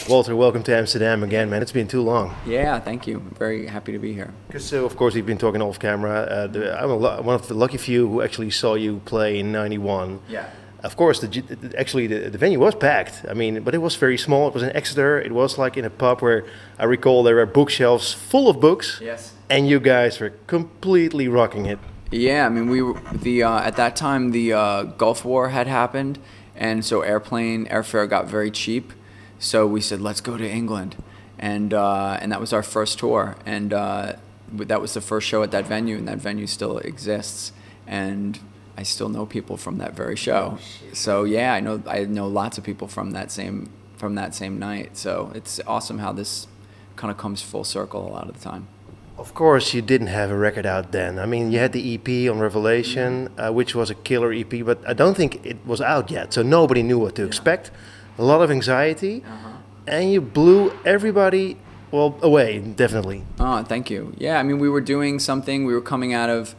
Walter, welcome to Amsterdam again, man. It's been too long. Yeah, thank you. I'm very happy to be here. Because, of course, we've been talking off camera. One of the lucky few who actually saw you play in '91. Yeah. Of course, the venue was packed. I mean, but it was very small. It was in Exeter. It was like in a pub where I recall there were bookshelves full of books. Yes. And you guys were completely rocking it. Yeah, I mean, we were at that time the Gulf War had happened, and so airfare got very cheap. So we said, let's go to England, and that was our first tour, and that was the first show at that venue, and that venue still exists, and I still know people from that very show. So yeah, I know lots of people from that same night. So it's awesome how this kind of comes full circle a lot of the time. Of course, you didn't have a record out then. I mean, you had the EP on Revelation, which was a killer EP, but I don't think it was out yet, so nobody knew what to expect. A lot of anxiety, and you blew everybody, well, away, definitely. Oh, thank you. Yeah, I mean, we were doing something. We were coming out of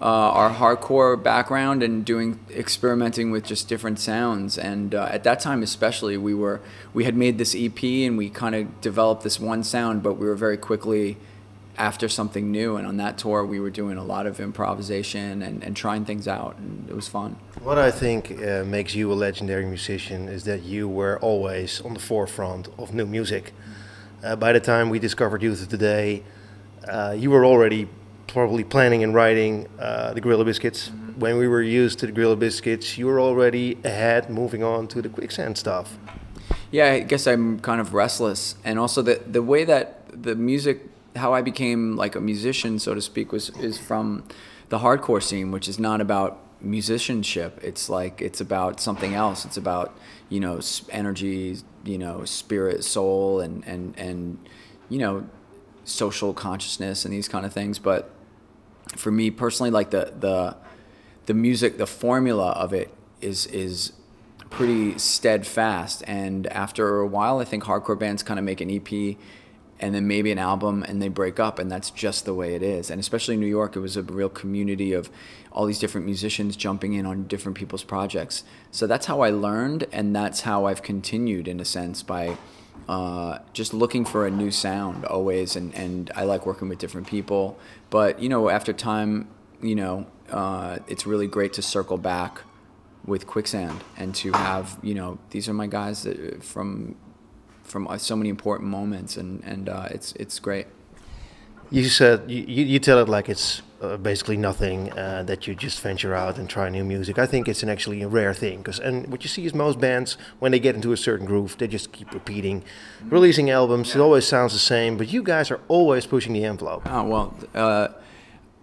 our hardcore background and experimenting with just different sounds. And at that time, especially, we had made this EP and we kind of developed this one sound, but we were very quickly after something new, and on that tour we were doing a lot of improvisation and trying things out, and it was fun. What I think makes you a legendary musician is that you were always on the forefront of new music. By the time we discovered Youth of Today, you were already probably planning and writing the Gorilla Biscuits. When we were used to the Gorilla Biscuits, you were already ahead, moving on to the Quicksand stuff. Yeah, I guess I'm kind of restless, and also the way that the music, how I became like a musician, so to speak, is from the hardcore scene, which is not about musicianship. It's about something else. It's about, energy, spirit, soul, and social consciousness and these kind of things. But for me personally, like the music, the formula of it is pretty steadfast. And after a while, I think hardcore bands kind of make an EP and then maybe an album, and they break up, and that's just the way it is. And especially in New York, it was a real community of all these different musicians jumping in on different people's projects. So that's how I learned, and that's how I've continued, in a sense, by just looking for a new sound always, and I like working with different people. But, after time, it's really great to circle back with Quicksand and to have, these are my guys that, from so many important moments, and it's great. You said you tell it like it's basically nothing, that you just venture out and try new music. I think it's actually a rare thing, and what you see is most bands, when they get into a certain groove, they just keep repeating, releasing albums. It always sounds the same, but you guys are always pushing the envelope. Oh, well,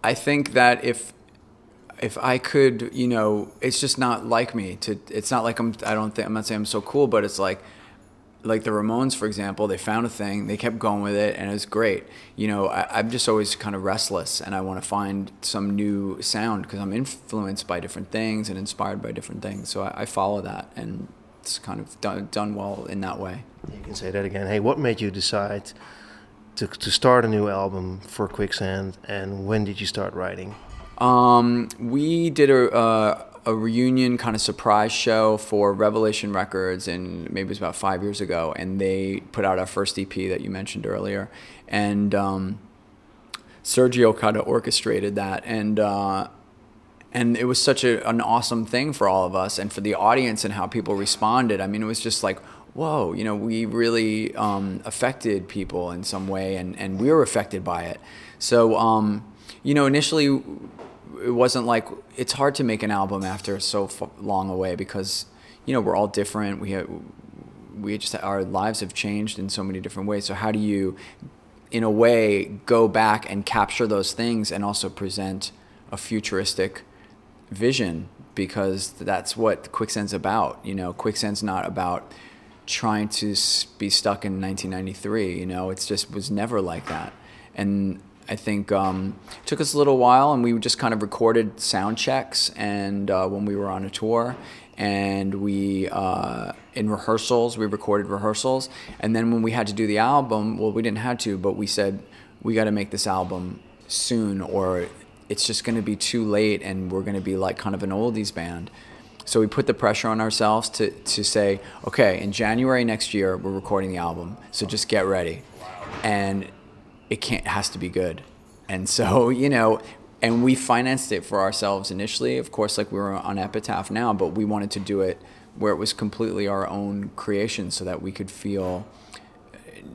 I think that if I could, it's just not like me. It's not like I'm not saying I'm so cool, but it's like the Ramones, for example, they found a thing, they kept going with it, and it was great. I'm just always kind of restless, and I want to find some new sound because I'm influenced by different things and inspired by different things. So I follow that, and it's kind of done well in that way. You can say that again. Hey, what made you decide to start a new album for Quicksand, and when did you start writing? We did a reunion kind of surprise show for Revelation Records, and maybe it was about 5 years ago, and they put out our first EP that you mentioned earlier, and Sergio kind of orchestrated that, and it was such an awesome thing for all of us and for the audience and how people responded. I mean, it was just like, whoa, we really affected people in some way, and we were affected by it. So initially, it wasn't like, it's hard to make an album after so long away because, we're all different. Our lives have changed in so many different ways. So how do you, in a way, go back and capture those things and also present a futuristic vision? Because that's what Quicksand's about. Quicksand's not about trying to be stuck in 1993. It just was never like that. And I think it took us a little while, and we just kind of recorded sound checks, and when we were on a tour, and we in rehearsals, we recorded rehearsals, and then when we had to do the album, well, we didn't have to, but we said we got to make this album soon, or it's just going to be too late, and we're going to be like kind of an oldies band. So we put the pressure on ourselves to say, okay, in January next year, we're recording the album. So just get ready. And it has to be good. And so, you know, and we financed it for ourselves initially, of course, like we were on Epitaph now, but we wanted to do it where it was completely our own creation so that we could feel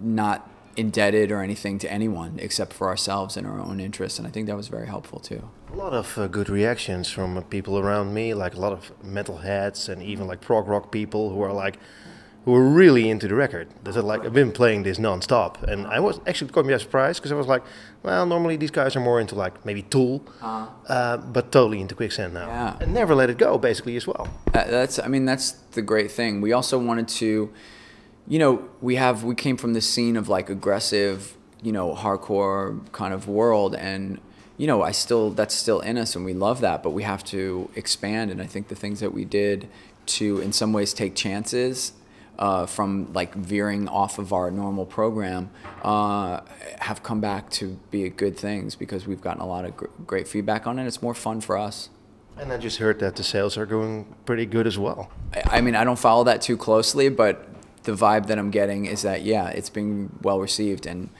not indebted or anything to anyone except for ourselves and our own interests. And I think that was very helpful too. A lot of good reactions from people around me, like a lot of metalheads and even like prog rock people who were really into the record. They said like, I've been playing this non-stop, and I was actually caught me by surprise because I was like, well, normally these guys are more into like maybe Tool, but totally into Quicksand now, and never let it go basically as well. That's the great thing. We also wanted to, you know, we came from this scene of like aggressive, you know, hardcore kind of world, and you know, that's still in us, and we love that, but we have to expand. And I think the things that we did to, in some ways, take chances from like veering off of our normal program have come back to be good things because we've gotten a lot of great feedback on it. It's more fun for us. And I just heard that the sales are going pretty good as well. I mean, I don't follow that too closely, but the vibe that I'm getting is that, yeah, it's been well received. And,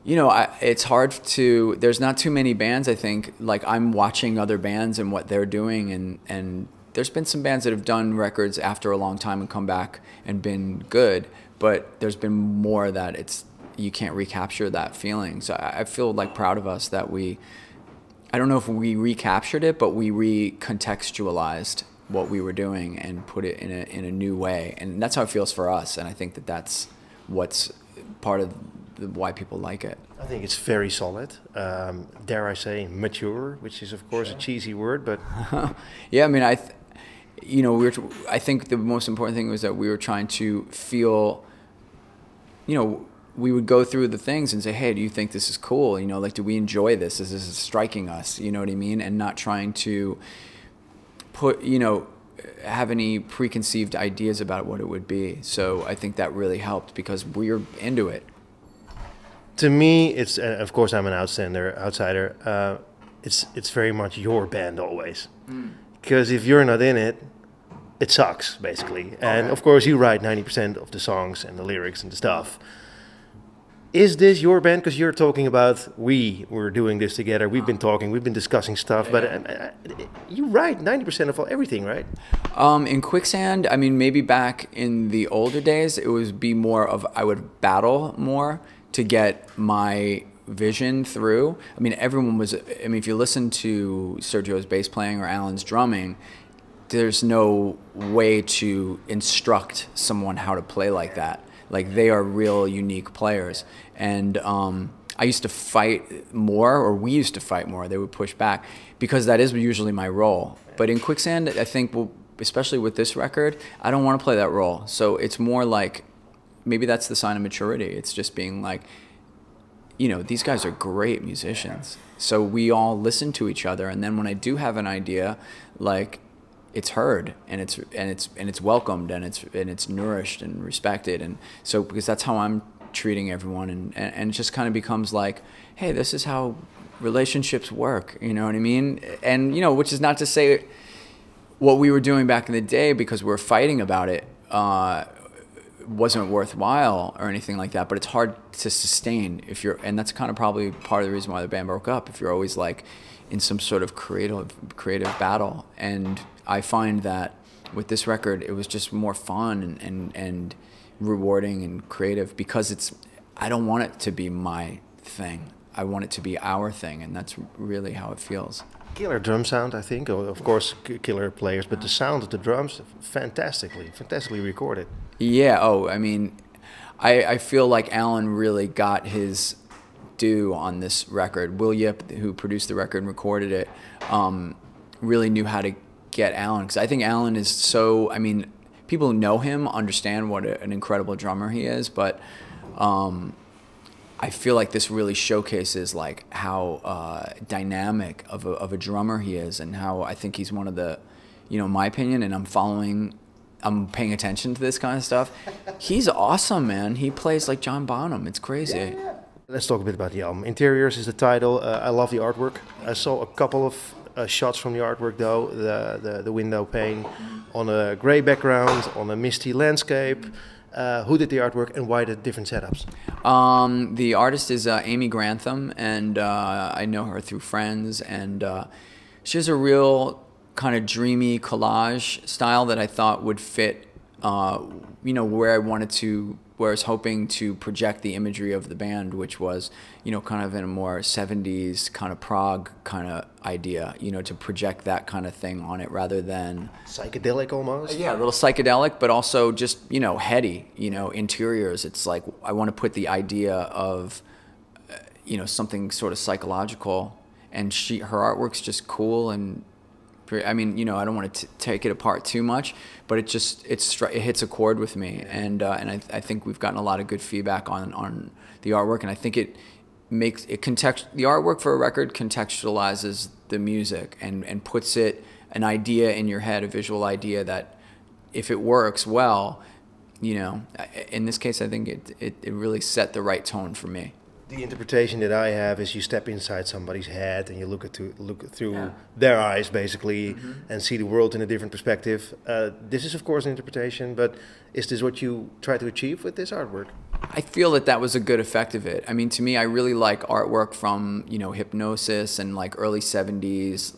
you know, it's hard to, there's not too many bands, I think, like I'm watching other bands and what they're doing, and there's been some bands that have done records after a long time and come back and been good, but there's been more that you can't recapture that feeling. So I feel like proud of us that I don't know if we recaptured it, but we recontextualized what we were doing and put it in a new way. And that's how it feels for us. And I think that what's part of why people like it. I think it's very solid. Dare I say mature, which is of course a cheesy word, but yeah, I mean, I think the most important thing was that we were trying to feel, you know, we would go through the things and say, hey, do you think this is cool? You know, like, do we enjoy this? Is this striking us? You know what I mean? And not trying to have any preconceived ideas about what it would be. So I think that really helped because we're into it. To me, it's, of course I'm an outsider. It's very much your band always. Because if you're not in it, it sucks, basically. And of course you write 90% of the songs and the lyrics and the stuff. Is this your band? Because you're talking about we're doing this together. We've been talking, we've been discussing stuff, but you write 90% of everything, right? In Quicksand, I mean, maybe back in the older days, it would be more of, I would battle more to get my vision through. I mean, if you listen to Sergio's bass playing or Alan's drumming, there's no way to instruct someone how to play like that. Like, they are real unique players. And I used to fight more, or we used to fight more. They would push back because that is usually my role. But in Quicksand, I think, especially with this record, I don't want to play that role. So it's more like, maybe that's the sign of maturity. It's just being like, you know, these guys are great musicians. So we all listen to each other. And then when I do have an idea, like, it's heard and it's welcomed and it's nourished and respected. And so, because that's how I'm treating everyone, and it just kind of becomes like, hey, this is how relationships work, you know what I mean? And, you know, which is not to say what we were doing back in the day because we were fighting about it wasn't worthwhile or anything like that, but it's hard to sustain and that's kind of probably part of the reason why the band broke up, if you're always like in some sort of creative battle. And I find that with this record, it was just more fun and rewarding and creative because I don't want it to be my thing. I want it to be our thing, and that's really how it feels. Killer drum sound, I think. Of course, killer players, but the sound of the drums, fantastically recorded. Yeah, I mean, I feel like Alan really got his due on this record. Will Yip, who produced the record and recorded it, really knew how to get Alan. Because I think Alan is so, I mean, people who know him understand what an incredible drummer he is, but I feel like this really showcases like how dynamic of a drummer he is, and how I think he's one of the, you know, in my opinion, and I'm paying attention to this kind of stuff. He's awesome, man. He plays like John Bonham. It's crazy. Yeah. Let's talk a bit about the album. Interiors is the title. I love the artwork. I saw a couple of shots from the artwork though. The window pane on a gray background, on a misty landscape. Who did the artwork and why the different setups? The artist is Amy Grantham, and I know her through friends, and she has a real kind of dreamy collage style that I thought would fit, you know, where I was hoping to project the imagery of the band, which was, you know, kind of in a more 70s kind of prog kind of idea, you know, to project that kind of thing on it rather than... Psychedelic almost? Yeah, a little psychedelic, but also just, you know, heady, you know, interiors. It's like I want to put the idea of, you know, something sort of psychological, and her artwork's just cool and... I mean, you know, I don't want to take it apart too much, but it hits a chord with me, and I think we've gotten a lot of good feedback on the artwork, and I think it makes it the artwork for a record contextualizes the music and puts an idea in your head, a visual idea that if it works well, you know, in this case, I think it really set the right tone for me. The interpretation that I have is you step inside somebody's head and you look through their eyes, basically, and see the world in a different perspective. This is, of course, an interpretation, but is this what you try to achieve with this artwork? I feel that was a good effect of it. I mean, to me, I really like artwork from, you know, Hypnosis and like early 70s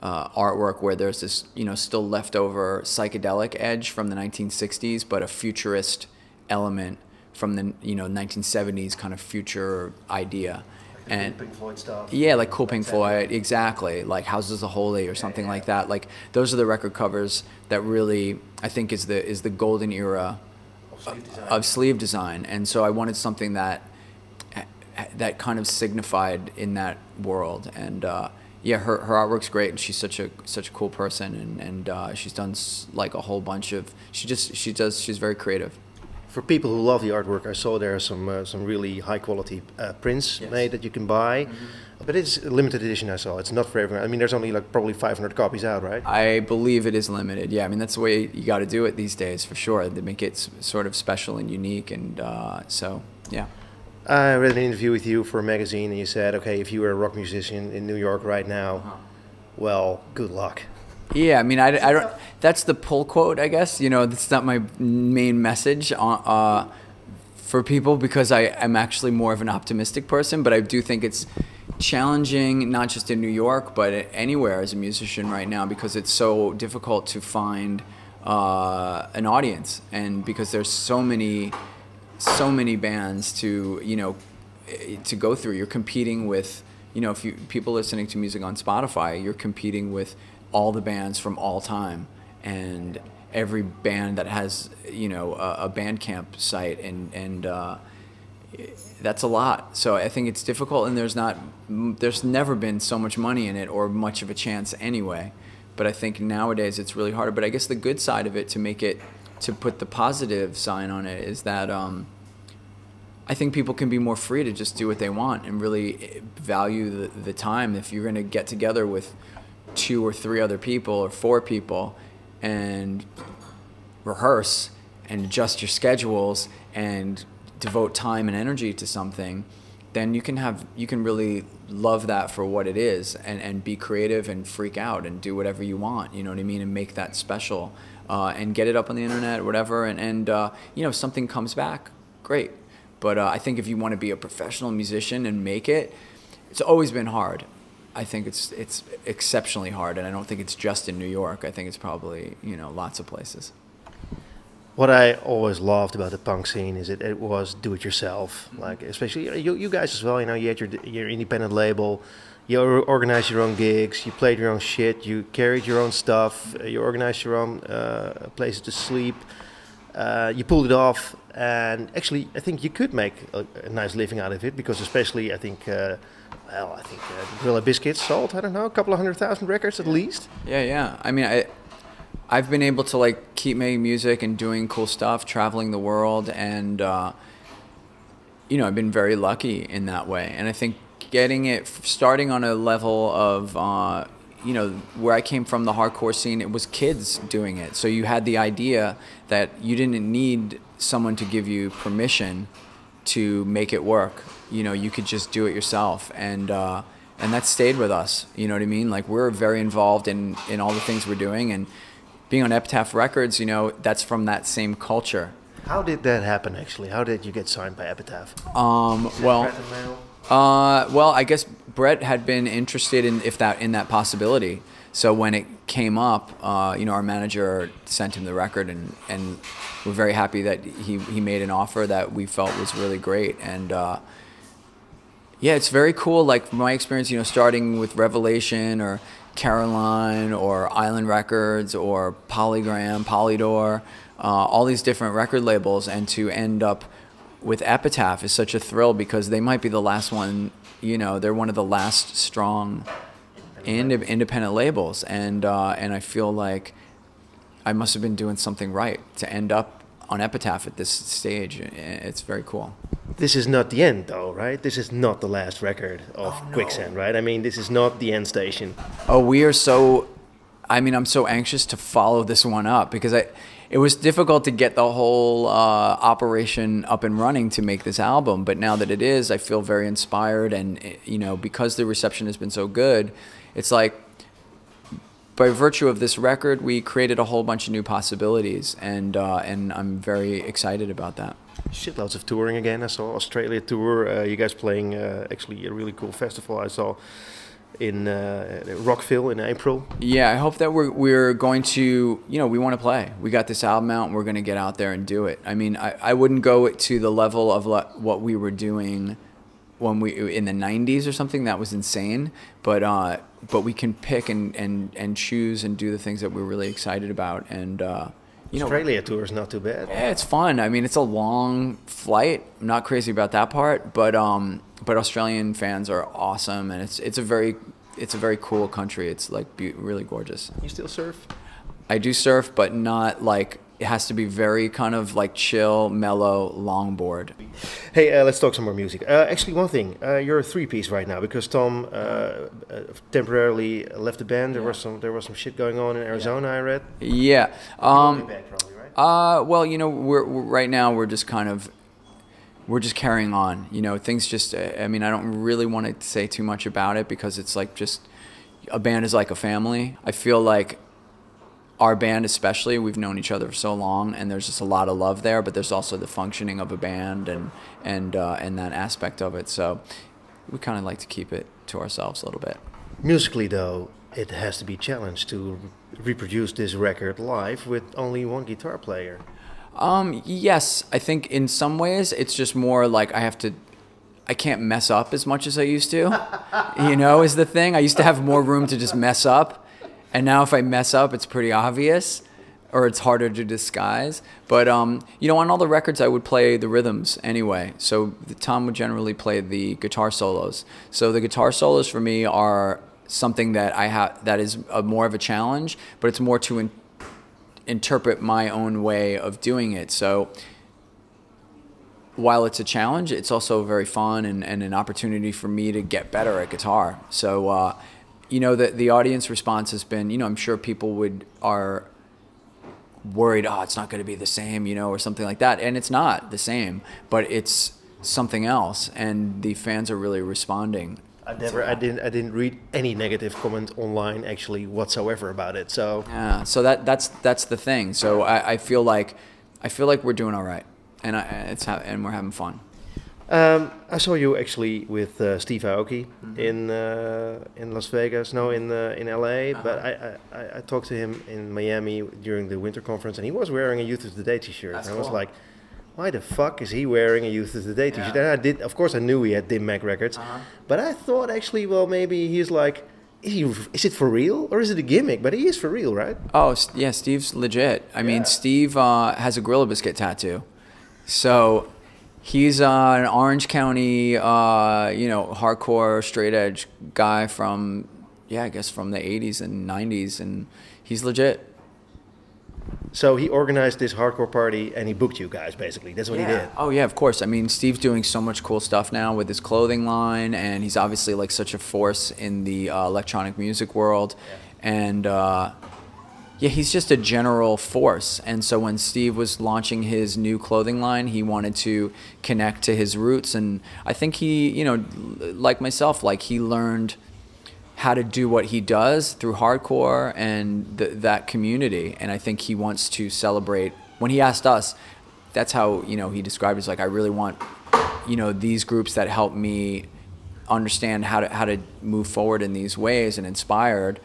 artwork where there's this, you know, still leftover psychedelic edge from the 1960s, but a futurist element from the, you know, 1970s kind of future idea. Like and Pink Floyd stuff. Yeah, like cool Pink Floyd, exactly. Like Houses of Holy or something like that. Like those are the record covers that really I think is the golden era of sleeve design. And so I wanted something that kind of signified in that world. And yeah, her artwork's great, and she's such a cool person, and she's done like a whole bunch of she's very creative. For people who love the artwork, I saw there are some really high quality prints made that you can buy, but it's a limited edition. I saw it's not for everyone. I mean, there's only like probably 500 copies out, right? I believe it is limited. Yeah, I mean that's the way you got to do it these days for sure. They make it sort of special and unique, and so yeah. I read an interview with you for a magazine, and you said, okay, if you were a rock musician in New York right now, well, good luck. Yeah, I mean, I don't. That's the pull quote, I guess. You know, that's not my main message for people, because I'm actually more of an optimistic person. But I do think it's challenging, not just in New York, but anywhere as a musician right now, because it's so difficult to find an audience, and because there's so many bands to go through. You're competing with, you know, people listening to music on Spotify, you're competing with all the bands from all time, and every band that has, you know, a Bandcamp site, and that's a lot. So I think it's difficult, and there's never been so much money in it or much of a chance anyway. But I think nowadays it's really harder. But I guess the good side of it, to put the positive sign on it, is that I think people can be more free to just do what they want and really value the time. If you're going to get together with 2 or 3 other people or 4 people and rehearse and adjust your schedules and devote time and energy to something, then you can really love that for what it is, and be creative and freak out and do whatever you want, you know what I mean, and make that special, and get it up on the internet or whatever, and you know, if something comes back, great. But I think if you want to be a professional musician and make it, it's always been hard. I think it's exceptionally hard, and I don't think it's just in New York. I think it's probably, you know, lots of places. What I always loved about the punk scene is it was do-it-yourself. Like, especially you guys as well. You know, you had your independent label, you organized your own gigs, you played your own shit, you carried your own stuff, you organized your own places to sleep. You pulled it off, and actually, I think you could make a nice living out of it, because especially I think. Well, I think Gorilla Biscuits sold, I don't know, a couple of 100,000 records at least. Yeah. I mean, I've been able to like keep making music and doing cool stuff, traveling the world, and you know, I've been very lucky in that way. And I think starting on a level of you know, where I came from, the hardcore scene, it was kids doing it. So you had the idea that you didn't need someone to give you permission to make it work. You know, you could just do it yourself, and and that stayed with us. You know what I mean? Like, we're very involved in all the things we're doing, and being on Epitaph Records, you know, that's from that same culture. How did that happen, actually? How did you get signed by Epitaph? Well, I guess Brett had been interested in that possibility. So when it came up, you know, our manager sent him the record, and we're very happy that he made an offer that we felt was really great. And yeah, it's very cool. Like, from my experience, you know, starting with Revelation or Caroline or Island Records or Polygram, Polydor, all these different record labels, and to end up with Epitaph is such a thrill, because they might be the last one, you know, they're one of the last strong independent labels, and I feel like I must have been doing something right to end up on Epitaph at this stage. It's very cool. This is not the end, though, right? This is not the last record of Quicksand, right? I mean, this is not the end station. Oh, we are so... I mean, I'm so anxious to follow this one up, because it was difficult to get the whole operation up and running to make this album. But now that it is, I feel very inspired. And, you know, because the reception has been so good, it's like, by virtue of this record, we created a whole bunch of new possibilities. And I'm very excited about that. Shitloads of touring again. I saw Australia tour. You guys playing actually a really cool festival I saw in Rockville in April. Yeah, I hope that we're going to, you know, we want to play. We got this album out, and we're going to get out there and do it. I mean, I wouldn't go to the level of what we were doing when we in the 90s or something. That was insane. But we can pick and choose and do the things that we're really excited about. And you know, Australia tour is not too bad. Yeah, it's fun. I mean, it's a long flight. I'm not crazy about that part, but Australian fans are awesome, and it's a very cool country. It's like really gorgeous. You still surf? I do surf, but not like, it has to be very kind of like chill, mellow, longboard. Hey, let's talk some more music. Actually, one thing, you're a three-piece right now, because Tom temporarily left the band. There was some shit going on in Arizona, I read. Yeah. You'll be back probably, right? Well, you know, we're right now we're just carrying on. You know, things just. I mean, I don't really want to say too much about it, because it's like, just a band is like a family. I feel like our band especially, we've known each other for so long, and there's just a lot of love there, but there's also the functioning of a band and that aspect of it. So we kind of like to keep it to ourselves a little bit. Musically, though, it has to be challenged to reproduce this record live with only one guitar player. Yes, I think in some ways it's just more like I can't mess up as much as I used to, you know, is the thing. I used to have more room to just mess up. And now if I mess up, it's pretty obvious, or it's harder to disguise. But, you know, on all the records, I would play the rhythms anyway. So Tom would generally play the guitar solos. So the guitar solos for me are something that is more of a challenge, but it's more to interpret my own way of doing it. So while it's a challenge, it's also very fun and an opportunity for me to get better at guitar. So, you know, the audience response has been, you know, I'm sure people are worried, oh, it's not going to be the same, you know, or something like that. And it's not the same, but it's something else. And the fans are really responding. I didn't read any negative comment online actually whatsoever about it. So yeah, so that's the thing. So I feel like we're doing all right, and we're having fun. I saw you actually with Steve Aoki in Las Vegas, in LA. But I talked to him in Miami during the winter conference, and he was wearing a Youth of the Day T-shirt. And I was like, why the fuck is he wearing a Youth of the Day T-shirt? And of course, I knew he had Dim Mak Records, but I thought actually, well, maybe he's like, is it for real or is it a gimmick? But he is for real, right? Oh yeah, Steve's legit. I mean, Steve has a Gorilla Biscuit tattoo, so. He's an Orange County, you know, hardcore, straight edge guy from, I guess from the 80s and 90s, and he's legit. So he organized this hardcore party and he booked you guys, basically. That's what he did. Oh, yeah, of course. I mean, Steve's doing so much cool stuff now with his clothing line, and he's obviously like such a force in the electronic music world. Yeah. And yeah, he's just a general force. And so when Steve was launching his new clothing line, he wanted to connect to his roots. And I think he, you know, like myself, like he learned how to do what he does through hardcore and that community. And I think he wants to celebrate. When he asked us, that's how, you know, he described it as like, I really want, you know, these groups that help me understand how to move forward in these ways, and inspired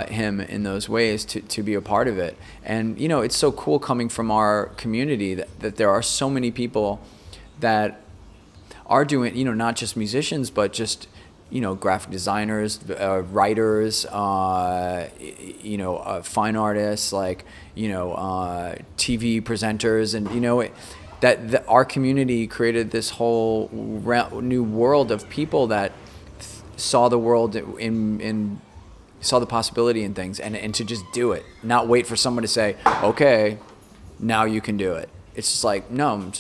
him in those ways to be a part of it. And, you know, it's so cool coming from our community that there are so many people that are doing, you know, not just musicians, but just, you know, graphic designers, writers, you know, fine artists, like, you know, TV presenters, and, you know, that our community created this whole new world of people that saw the world saw the possibility in things, and to just do it, not wait for someone to say, okay, now you can do it. It's just like, no,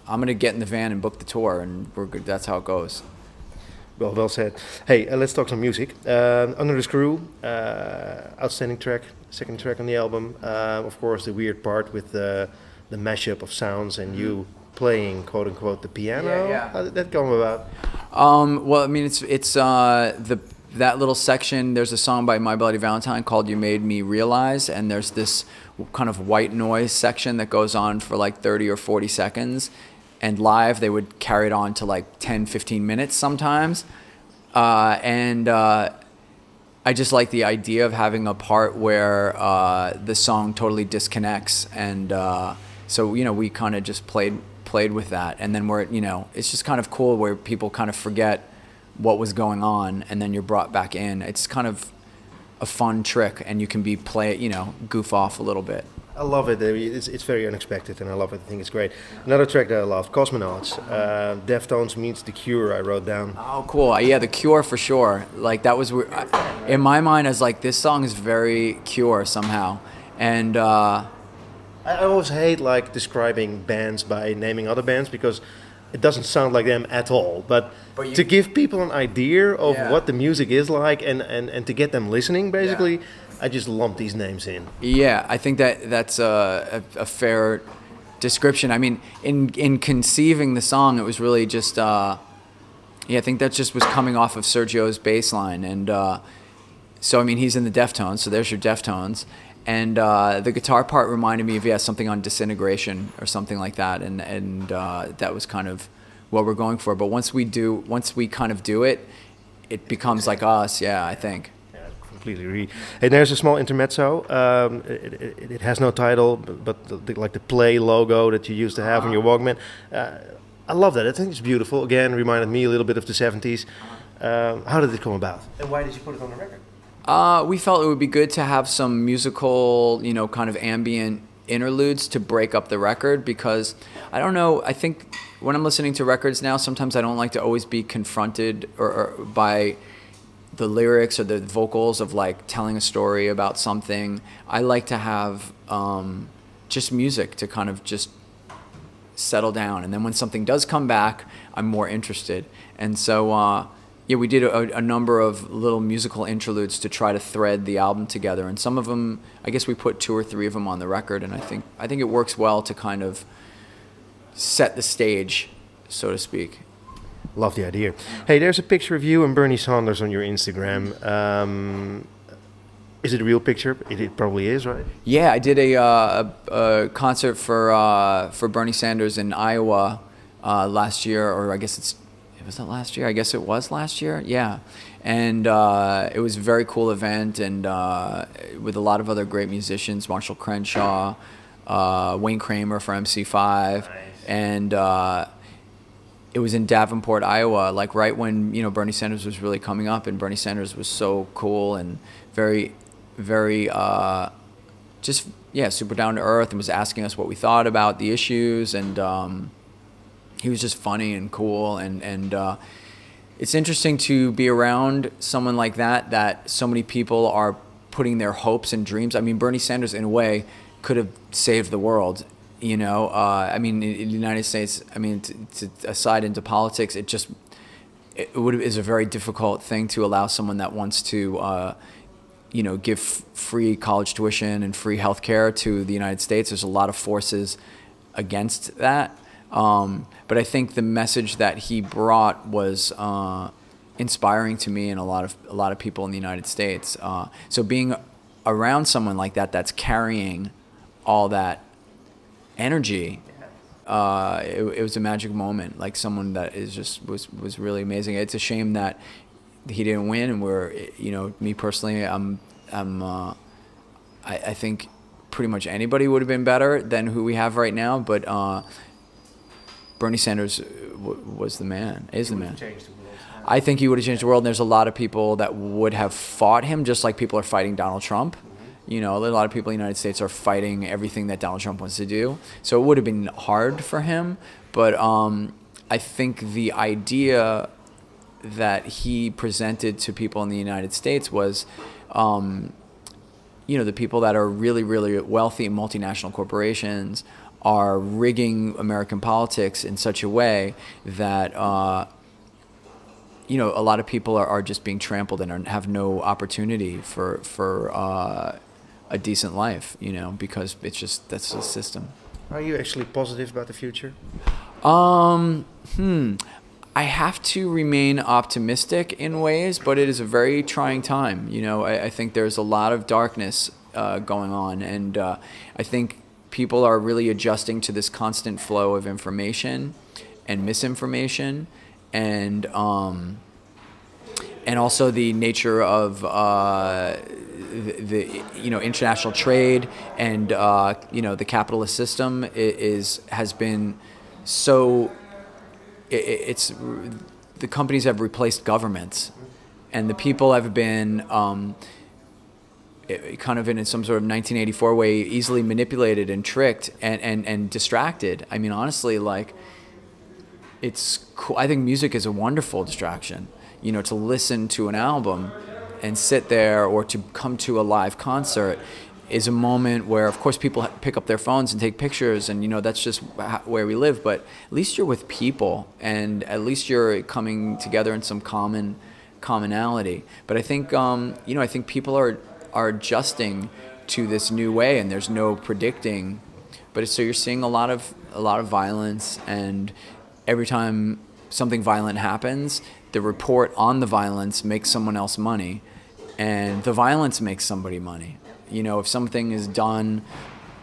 I'm gonna get in the van and book the tour, and we're good. That's how it goes. Well said. Hey, let's talk some music. Under the Screw, outstanding track, second track on the album. Of course, the weird part with the mashup of sounds and you playing, quote unquote, the piano. Yeah. How did that come about? Well, I mean, it's that little section. There's a song by My Bloody Valentine called "You Made Me Realize," and there's this kind of white noise section that goes on for like 30 or 40 seconds. And live, they would carry it on to like 10, 15 minutes sometimes. I just like the idea of having a part where the song totally disconnects. And so, you know, we kind of just played with that. And then you know, it's just kind of cool where people kind of forget what was going on, and then you're brought back in. It's kind of a fun trick, and you can you know, goof off a little bit. I love it. It's very unexpected, and I love it. I think it's great. Another track that I loved, Cosmonauts. Deftones meets The Cure, I wrote down. Oh, cool. Yeah, The Cure for sure. Like, that was, in my mind, I was like, this song is very Cure somehow. And I always hate like describing bands by naming other bands, because it doesn't sound like them at all. But to give people an idea of what the music is like, and to get them listening, basically, I just lump these names in. Yeah, I think that's a fair description. I mean, in conceiving the song, it was really just, I think that just was coming off of Sergio's bass line. And so, I mean, he's in the Deftones, so there's your Deftones. And the guitar part reminded me of, something on Disintegration or something like that. And that was kind of what we're going for. But once we kind of do it, it becomes like us, I think. Completely agree. Hey, there's a small intermezzo. It has no title, but like the Play logo that you used to have on your Walkman. I love that. I think it's beautiful. Again, reminded me a little bit of the 70s. How did it come about? And why did you put it on the record? We felt it would be good to have some musical, you know, kind of ambient interludes to break up the record, because I don't know, I think when I'm listening to records now, sometimes I don't like to always be confronted or by the lyrics or the vocals of like telling a story about something. I like to have just music to kind of just settle down, and then when something does come back, I'm more interested. And so we did a number of little musical interludes to try to thread the album together, and some of them, I guess we put 2 or 3 of them on the record, and I think it works well to kind of set the stage, so to speak. Love the idea. Hey, there's a picture of you and Bernie Sanders on your Instagram. Is it a real picture? It probably is, right? Yeah, I did a concert for Bernie Sanders in Iowa last year, or I guess was that last year? I guess it was last year. Yeah, and it was a very cool event, and with a lot of other great musicians, Marshall Crenshaw, Wayne Kramer for MC5, and it was in Davenport, Iowa, like right when, you know, Bernie Sanders was really coming up, and Bernie Sanders was so cool and very, very just super down to earth, and was asking us what we thought about the issues, and he was just funny and cool, and it's interesting to be around someone like that so many people are putting their hopes and dreams. I mean, Bernie Sanders in a way could have saved the world. You know, I mean, in the United States, I mean, to aside into politics, it is a very difficult thing to allow someone that wants to, you know, give free college tuition and free health care to the United States. There's a lot of forces against that. But I think the message that he brought was inspiring to me and a lot of people in the United States. So being around someone like that that's carrying all that energy, it was a magic moment. Like someone that is just was really amazing. It's a shame that he didn't win, and me personally, I think pretty much anybody would have been better than who we have right now, but Bernie Sanders was the man, is the man. I think he would have changed the world, and there's a lot of people that would have fought him, just like people are fighting Donald Trump. A lot of people in the United States are fighting everything that Donald Trump wants to do. So it would have been hard for him, but I think the idea that he presented to people in the United States was, the people that are really, really wealthy multinational corporations are rigging American politics in such a way that, a lot of people are just being trampled and have no opportunity for a decent life, because that's the system. Are you actually positive about the future? I have to remain optimistic in ways, but it is a very trying time. I think there's a lot of darkness going on, and I think people are really adjusting to this constant flow of information and misinformation, and also the nature of the international trade and the capitalist system has been so. It's the companies have replaced governments, and the people have been kind of in some sort of 1984 way easily manipulated and tricked and distracted. I mean, honestly, like, it's cool. I think music is a wonderful distraction. To listen to an album and sit there, or to come to a live concert, is a moment where, of course, people pick up their phones and take pictures, and that's just where we live. But at least you're with people, and at least you're coming together in some commonality. But I think I think people are adjusting to this new way, and there's no predicting. But so you're seeing a lot of violence, and every time something violent happens, the report on the violence makes someone else money, and the violence makes somebody money. If something is done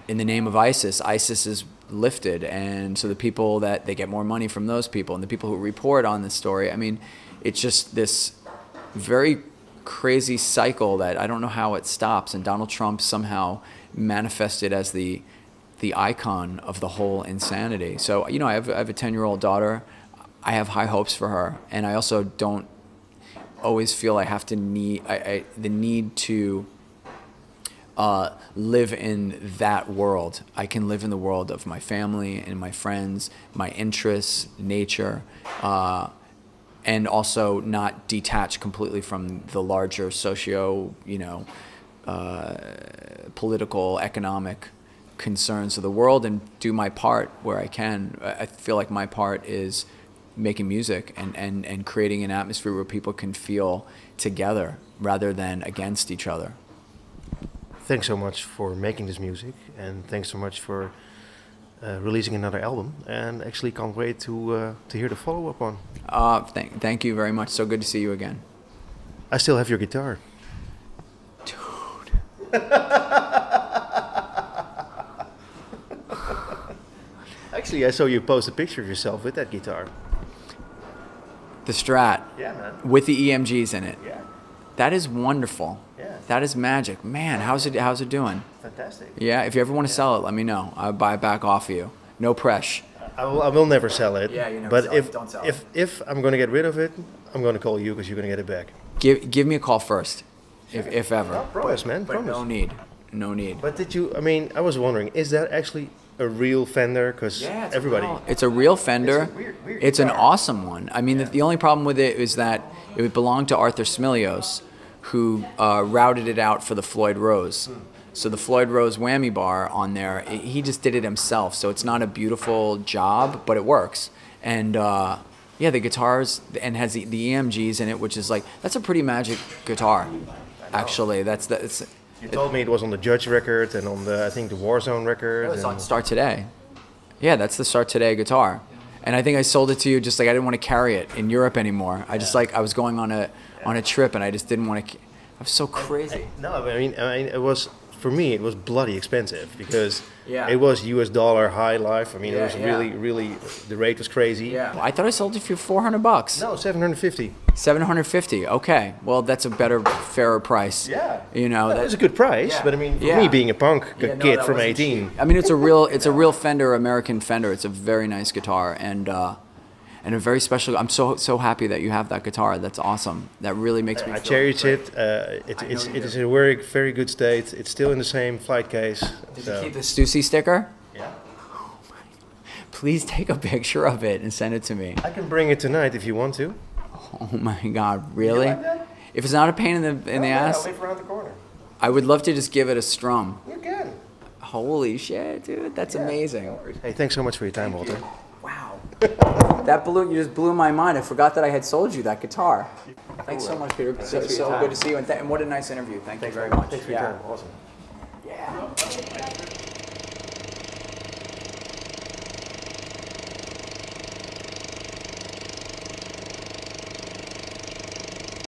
in the name of ISIS, ISIS is lifted, and so the people that they get more money from those people, and the people who report on this story. I mean, it's just this very crazy cycle that I don't know how it stops, and Donald Trump somehow manifested as the icon of the whole insanity. So, I have a 10-year-old daughter. I have high hopes for her, and I also don't always feel I have to the need to live in that world. I can live in the world of my family and my friends, my interests, nature, and also not detach completely from the larger political, economic concerns of the world, and do my part where I can. I feel like my part is making music and creating an atmosphere where people can feel together rather than against each other. Thanks so much for making this music, and thanks so much for releasing another album, and actually can't wait to hear the follow-up on. Thank you very much. So good to see you again. I still have your guitar. Dude. Actually, I saw you post a picture of yourself with that guitar. The Strat. Yeah, man. With the EMGs in it. Yeah. That is wonderful. Yeah. That is magic. Man, how's it doing? Fantastic. Yeah, if you ever want to sell it, let me know. I'll buy it back off of you. No pressure. I will never sell it. Yeah, you never but sell it. Don't sell it. If I'm going to get rid of it, I'm going to call you because you're going to get it back. Give me a call first, if ever. No, promise, man. But promise. No need. But I was wondering, is that actually a real Fender? Because everybody... It's a real Fender. It's a weird It's an guitar. awesome one. I mean, the only problem with it is that it belonged to Arthur Smilios, who routed it out for the Floyd Rose. So the Floyd Rose whammy bar on there, he just did it himself. So it's not a beautiful job, but it works. And the guitars, and has the EMGs in it, which is like, that's a pretty magic guitar, actually. That's. You told me it was on the Judge record and on the, I think, the Warzone record. It's on Start Today. Yeah, that's the Start Today guitar. And I think I sold it to you just like I didn't want to carry it in Europe anymore. I just like I was going on a trip and I just didn't want to. I was so crazy. No, I mean, it was for me. It was bloody expensive because Yeah. it was US dollar high life. I mean, Yeah, it was really the rate was crazy. Yeah. I thought I sold it for $400. No, 750. 750. Okay. Well, that's a better, fairer price. Yeah. You know, That was a good price, Yeah. but I mean, for Yeah. me being a punk Yeah, no, kid that from wasn't 18. cheap. I mean, it's a real Fender, American Fender. It's a very nice guitar and a very special. I'm so happy that you have that guitar. That's awesome. That really makes me. I feel cherish great. it. It is in a very good state. It's still in the same flight case. Did you keep the Stussy sticker? Yeah. Please take a picture of it and send it to me. I can bring it tonight if you want to. Oh my God, really? You like that? If it's not a pain in the ass, I'll live around the corner. I would love to just give it a strum. You can. Holy shit, dude, that's amazing. Hey, thanks so much for your time, Walter. Wow. That you just blew my mind. I forgot that I had sold you that guitar. Thanks so much, Peter. So good to see you, and what a nice interview. Thank you very much. Thanks for your time. Awesome.